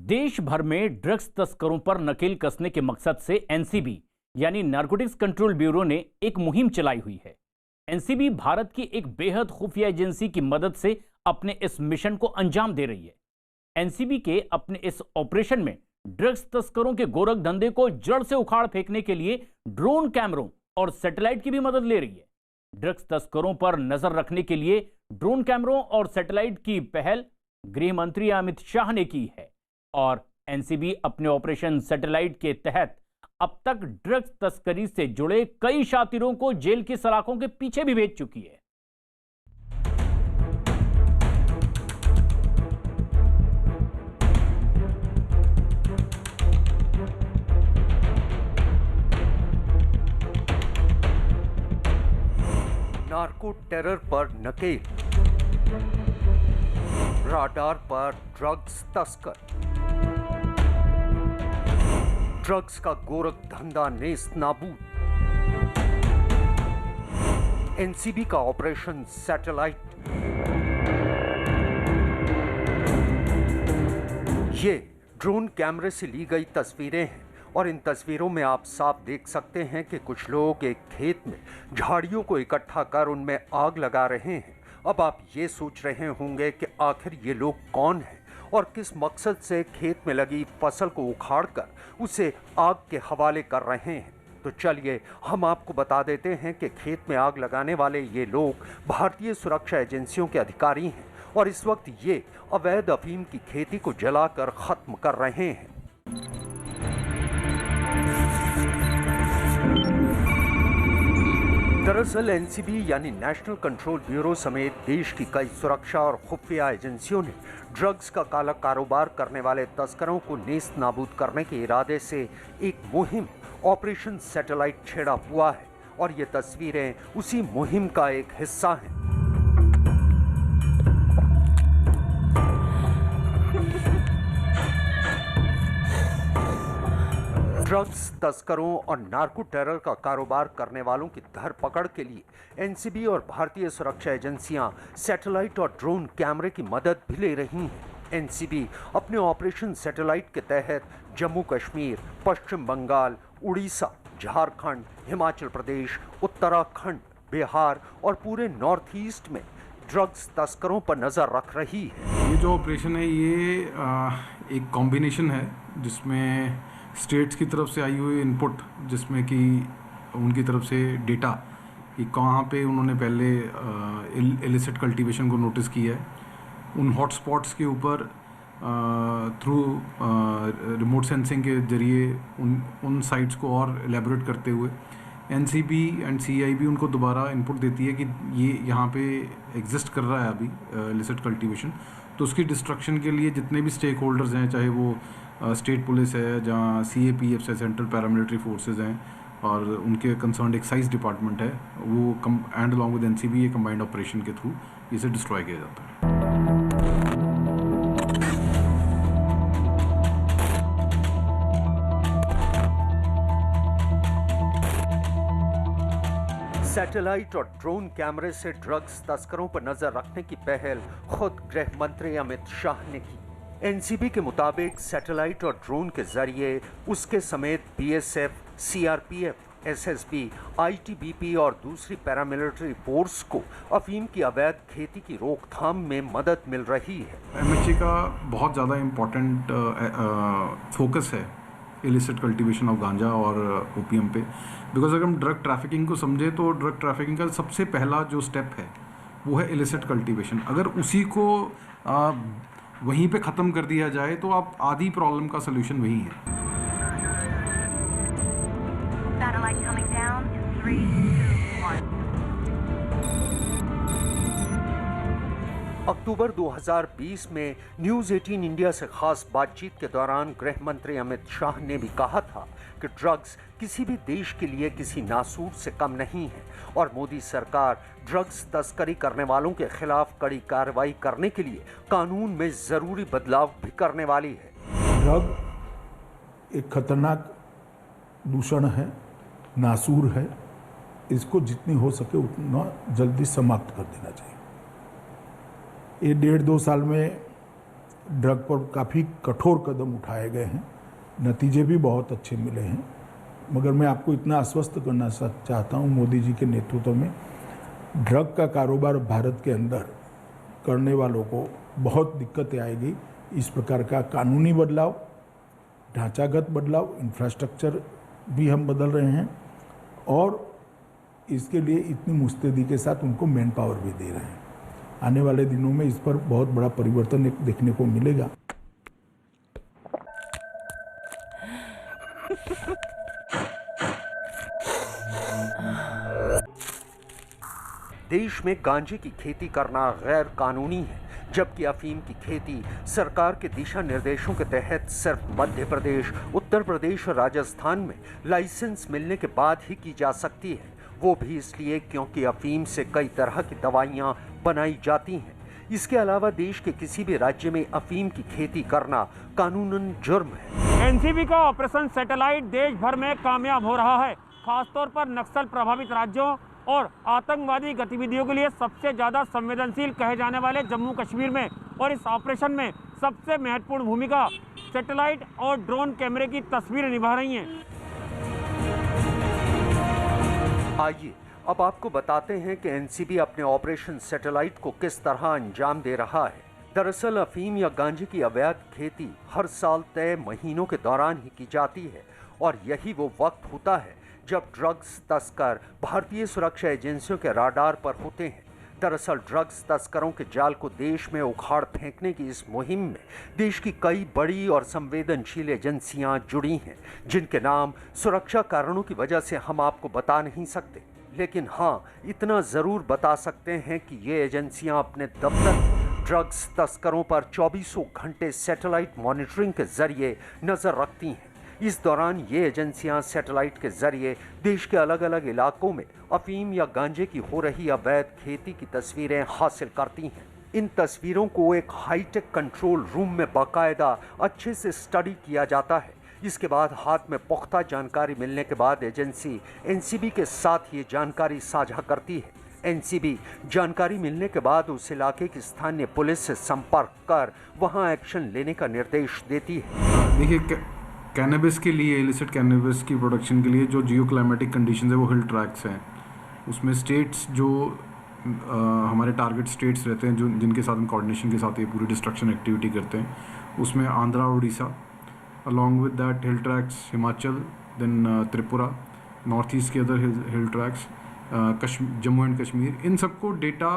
देश भर में ड्रग्स तस्करों पर नकेल कसने के मकसद से एनसीबी यानी नारकोटिक्स कंट्रोल ब्यूरो ने एक मुहिम चलाई हुई है। एनसीबी भारत की एक बेहद खुफिया एजेंसी की मदद से अपने इस मिशन को अंजाम दे रही है। एनसीबी के अपने इस ऑपरेशन में ड्रग्स तस्करों के गोरख धंधे को जड़ से उखाड़ फेंकने के लिए ड्रोन कैमरों और सैटेलाइट की भी मदद ले रही है। ड्रग्स तस्करों पर नजर रखने के लिए ड्रोन कैमरों और सैटेलाइट की पहल गृह मंत्री अमित शाह ने की है और एनसीबी अपने ऑपरेशन सैटेलाइट के तहत अब तक ड्रग्स तस्करी से जुड़े कई शातिरों को जेल की सलाखों के पीछे भी भेज चुकी है। नार्को टेरर पर नकेल, राडार पर ड्रग्स तस्कर, ड्रग्स का गोरख धंधा नेस्त नाबूद, एनसीबी का ऑपरेशन सैटेलाइट। ये ड्रोन कैमरे से ली गई तस्वीरें हैं और इन तस्वीरों में आप साफ देख सकते हैं कि कुछ लोग एक खेत में झाड़ियों को इकट्ठा कर उनमें आग लगा रहे हैं। अब आप ये सोच रहे होंगे कि आखिर ये लोग कौन हैं और किस मकसद से खेत में लगी फसल को उखाड़कर उसे आग के हवाले कर रहे हैं। तो चलिए हम आपको बता देते हैं कि खेत में आग लगाने वाले ये लोग भारतीय सुरक्षा एजेंसियों के अधिकारी हैं और इस वक्त ये अवैध अफीम की खेती को जलाकर खत्म कर रहे हैं। दरअसल एनसीबी यानी नेशनल कंट्रोल ब्यूरो समेत देश की कई सुरक्षा और खुफिया एजेंसियों ने ड्रग्स का काला कारोबार करने वाले तस्करों को नेस्त नाबूद करने के इरादे से एक मुहिम ऑपरेशन सैटेलाइट छेड़ा हुआ है और ये तस्वीरें उसी मुहिम का एक हिस्सा हैं। ड्रग्स तस्करों और नार्को टेरर का कारोबार करने वालों की धरपकड़ के लिए एनसीबी और भारतीय सुरक्षा एजेंसियां सैटेलाइट और ड्रोन कैमरे की मदद भी ले रही हैं। एनसीबी अपने ऑपरेशन सैटेलाइट के तहत जम्मू कश्मीर, पश्चिम बंगाल, उड़ीसा, झारखंड, हिमाचल प्रदेश, उत्तराखंड, बिहार और पूरे नॉर्थ ईस्ट में ड्रग्स तस्करों पर नजर रख रही है। ये जो ऑपरेशन है ये एक कॉम्बिनेशन है जिसमें स्टेट्स की तरफ से आई हुई इनपुट, जिसमें कि उनकी तरफ से डेटा कि कहाँ पे उन्होंने पहले इलिसिट कल्टीवेशन को नोटिस किया है, उन हॉटस्पॉट्स के ऊपर थ्रू रिमोट सेंसिंग के जरिए उन साइट्स को और एलेबोरेट करते हुए एनसीबी एंड सीआईबी उनको दोबारा इनपुट देती है कि ये यहाँ पे एग्जिस्ट कर रहा है अभी इलिसिट कल्टीवेशन। तो उसकी डिस्ट्रक्शन के लिए जितने भी स्टेक होल्डर्स हैं, चाहे वो स्टेट पुलिस है, जहाँ CAPF से सेंट्रल पैरामिलिट्री फोर्सेस हैं और उनके कंसर्न एक्साइज डिपार्टमेंट है, वो एंड अलॉन्ग विद एनसीबी ये कंबाइंड ऑपरेशन के थ्रू इसे डिस्ट्रॉय किया जाता है। सैटेलाइट और ड्रोन कैमरे से ड्रग्स तस्करों पर नजर रखने की पहल खुद गृह मंत्री अमित शाह ने की। एनसीबी के मुताबिक सैटेलाइट और ड्रोन के जरिए उसके समेत BSF, CRPF, SSB, ITBP और दूसरी पैरामिलिट्री फोर्स को अफीम की अवैध खेती की रोकथाम में मदद मिल रही है। MHA का बहुत ज़्यादा इम्पोर्टेंट फोकस है इलिसिट कल्टीवेशन ऑफ गांजा और ओपीएम पे, बिकॉज अगर हम ड्रग ट्रैफिकिंग को समझे तो ड्रग ट्रैफिकिंग का सबसे पहला जो स्टेप है वो है इलिसिट कल्टीवेशन। अगर उसी को वहीं पे ख़त्म कर दिया जाए तो आप आधी प्रॉब्लम का सलूशन वही है। अक्टूबर 2020 में न्यूज़ 18 इंडिया से खास बातचीत के दौरान गृह मंत्री अमित शाह ने भी कहा था कि ड्रग्स किसी भी देश के लिए किसी नासूर से कम नहीं है और मोदी सरकार ड्रग्स तस्करी करने वालों के खिलाफ कड़ी कार्रवाई करने के लिए कानून में जरूरी बदलाव भी करने वाली है। ड्रग एक खतरनाक दूषण है, नासूर है, इसको जितनी हो सके उतना जल्दी समाप्त कर देना चाहिए। ये 1.5-2 साल में ड्रग पर काफ़ी कठोर कदम उठाए गए हैं, नतीजे भी बहुत अच्छे मिले हैं। मगर मैं आपको इतना आश्वस्त करना चाहता हूँ, मोदी जी के नेतृत्व में ड्रग का कारोबार भारत के अंदर करने वालों को बहुत दिक्कतें आएगी। इस प्रकार का कानूनी बदलाव, ढांचागत बदलाव, इंफ्रास्ट्रक्चर भी हम बदल रहे हैं और इसके लिए इतनी मुस्तैदी के साथ उनको मैन पावर भी दे रहे हैं। आने वाले दिनों में इस पर बहुत बड़ा परिवर्तन देखने को मिलेगा। देश में गांजे की खेती करना गैर कानूनी है, जबकि अफीम की खेती सरकार के दिशा निर्देशों के तहत सिर्फ मध्य प्रदेश, उत्तर प्रदेश और राजस्थान में लाइसेंस मिलने के बाद ही की जा सकती है। वो भी इसलिए क्योंकि अफीम से कई तरह की दवाइयां बनाई जाती हैं। इसके अलावा देश के किसी भी राज्य में अफीम की खेती करना कानूनन जुर्म है। एनसीबी का ऑपरेशन सैटेलाइट देश भर में कामयाब हो रहा है। खासतौर पर नक्सल प्रभावित राज्यों और आतंकवादी गतिविधियों के लिए सबसे ज़्यादा संवेदनशील कहे जाने वाले जम्मू कश्मीर में, और इस ऑपरेशन में सबसे महत्वपूर्ण भूमिका सैटेलाइट और ड्रोन कैमरे की तस्वीरें निभा रही हैं। आइए अब आपको बताते हैं कि एनसीबी अपने ऑपरेशन सैटेलाइट को किस तरह अंजाम दे रहा है। दरअसल अफीम या गांजे की अवैध खेती हर साल तय महीनों के दौरान ही की जाती है और यही वो वक्त होता है जब ड्रग्स तस्कर भारतीय सुरक्षा एजेंसियों के राडार पर होते हैं। दरअसल ड्रग्स तस्करों के जाल को देश में उखाड़ फेंकने की इस मुहिम में देश की कई बड़ी और संवेदनशील एजेंसियां जुड़ी हैं, जिनके नाम सुरक्षा कारणों की वजह से हम आपको बता नहीं सकते। लेकिन हाँ, इतना ज़रूर बता सकते हैं कि ये एजेंसियां अपने दफ्तर ड्रग्स तस्करों पर 24 घंटे सैटेलाइट मॉनिटरिंग के जरिए नज़र रखती हैं। इस दौरान ये एजेंसियां सैटेलाइट के जरिए देश के अलग अलग इलाकों में अफीम या गांजे की हो रही अवैध खेती की तस्वीरें हासिल करती हैं। इन तस्वीरों को एक हाईटेक कंट्रोल रूम में बाकायदा अच्छे से स्टडी किया जाता है। इसके बाद हाथ में पुख्ता जानकारी मिलने के बाद एजेंसी एनसीबी के साथ ये जानकारी साझा करती है। एनसीबी जानकारी मिलने के बाद उस इलाके की स्थानीय पुलिस से संपर्क कर वहां एक्शन लेने का निर्देश देती है। देखिए, कैनबिस के लिए, इलिसिट कैनबिस की प्रोडक्शन के लिए जो जियो क्लाइमेटिक कंडीशंस है वो हिल ट्रैक्स हैं। उसमें स्टेट्स जो हमारे टारगेट स्टेट्स रहते हैं, जो जिनके साथ हम कोऑर्डिनेशन के साथ ये पूरी डिस्ट्रक्शन एक्टिविटी करते हैं, उसमें Andhra, Orissa, along with that hill tracts Himachal, then Tripura, north east के other hill tracts, Jammu and Kashmir, इन सबको डेटा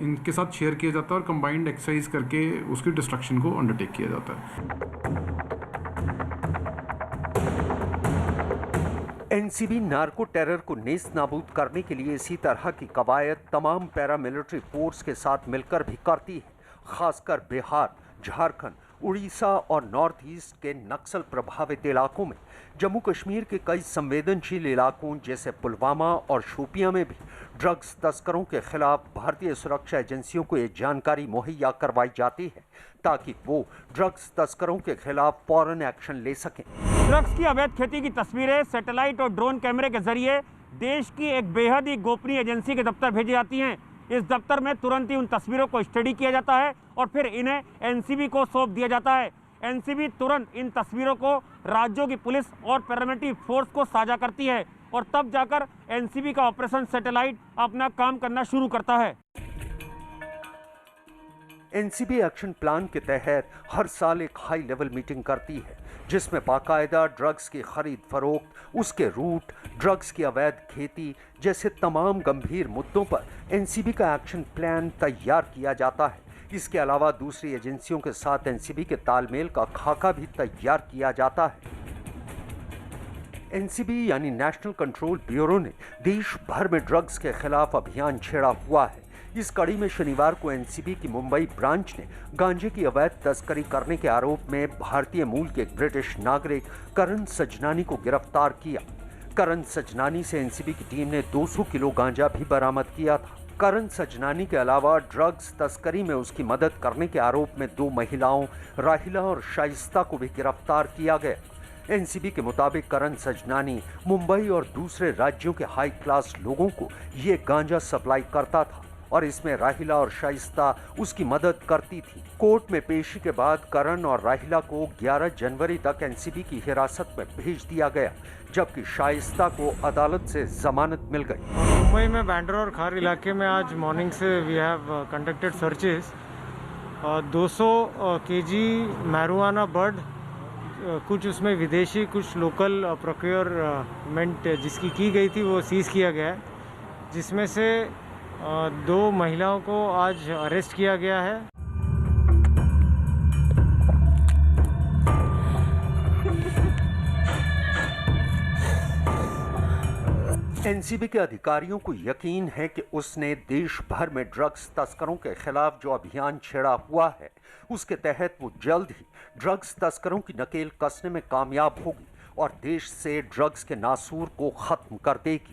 इनके साथ शेयर किया जाता है और कंबाइंड एक्सरसाइज करके उसकी डिस्ट्रक्शन को अंडरटेक किया जाता है। एनसीबी नार्को टेरर को नेस्त नाबूद करने के लिए इसी तरह की कवायद तमाम पैरामिलिट्री फोर्स के साथ मिलकर भी करती है। खासकर बिहार, झारखंड, उड़ीसा और नॉर्थ ईस्ट के नक्सल प्रभावित इलाकों में, जम्मू कश्मीर के कई संवेदनशील इलाकों जैसे पुलवामा और शोपियां में भी ड्रग्स तस्करों के खिलाफ भारतीय सुरक्षा एजेंसियों को ये जानकारी मुहैया करवाई जाती है ताकि वो ड्रग्स तस्करों के खिलाफ फौरन एक्शन ले सकें। ड्रग्स की अवैध खेती की तस्वीरें सैटेलाइट और ड्रोन कैमरे के जरिए देश की एक बेहद ही गोपनीय एजेंसी के दफ्तर भेजी जाती हैं। इस दफ्तर में तुरंत ही उन तस्वीरों को स्टडी किया जाता है और फिर इन्हें एनसीबी को सौंप दिया जाता है। एनसीबी तुरंत इन तस्वीरों को राज्यों की पुलिस और पैरामिलिट्री फोर्स को साझा करती है और तब जाकर एनसीबी का ऑपरेशन सैटेलाइट अपना काम करना शुरू करता है। एनसीबी एक्शन प्लान के तहत हर साल एक हाई लेवल मीटिंग करती है जिसमें बाकायदा ड्रग्स की खरीद फरोख्त, उसके रूट, ड्रग्स की अवैध खेती जैसे तमाम गंभीर मुद्दों पर एनसीबी का एक्शन प्लान तैयार किया जाता है। इसके अलावा दूसरी एजेंसियों के साथ एनसीबी के तालमेल का खाका भी तैयार किया जाता है। एनसीबी यानी नेशनल कंट्रोल ब्यूरो ने देश भर में ड्रग्स के खिलाफ अभियान छेड़ा हुआ है। इस कड़ी में शनिवार को एनसीबी की मुंबई ब्रांच ने गांजे की अवैध तस्करी करने के आरोप में भारतीय मूल के एक ब्रिटिश नागरिक करण सजनानी को गिरफ्तार किया। करण सजनानी से एनसीबी की टीम ने 200 किलो गांजा भी बरामद किया था। करण सजनानी के अलावा ड्रग्स तस्करी में उसकी मदद करने के आरोप में 2 महिलाओं राहिला और शाइस्ता को भी गिरफ्तार किया गया। एनसीबी के मुताबिक करण सजनानी मुंबई और दूसरे राज्यों के हाई क्लास लोगों को ये गांजा सप्लाई करता था और इसमें राहिला और शाइस्ता उसकी मदद करती थी। कोर्ट में पेशी के बाद करण और राहिला को 11 जनवरी तक एनसीबी की हिरासत में भेज दिया गया, जबकि शाइस्ता को अदालत से जमानत मिल गई। मुंबई में बैंड्रा और खार इलाके में आज मॉर्निंग से we have conducted searches. 200 KG marijuana बर्ड, कुछ उसमें विदेशी, कुछ लोकल प्रोक्योरमेंट जिसकी की गई थी वो सीज़ किया गया है, जिसमें से 2 महिलाओं को आज अरेस्ट किया गया है। एनसीबी के अधिकारियों को यकीन है कि उसने देश भर में ड्रग्स तस्करों के खिलाफ जो अभियान छेड़ा हुआ है, उसके तहत वो जल्द ही ड्रग्स तस्करों की नकेल कसने में कामयाब होगी और देश से ड्रग्स के नासूर को खत्म कर देगी।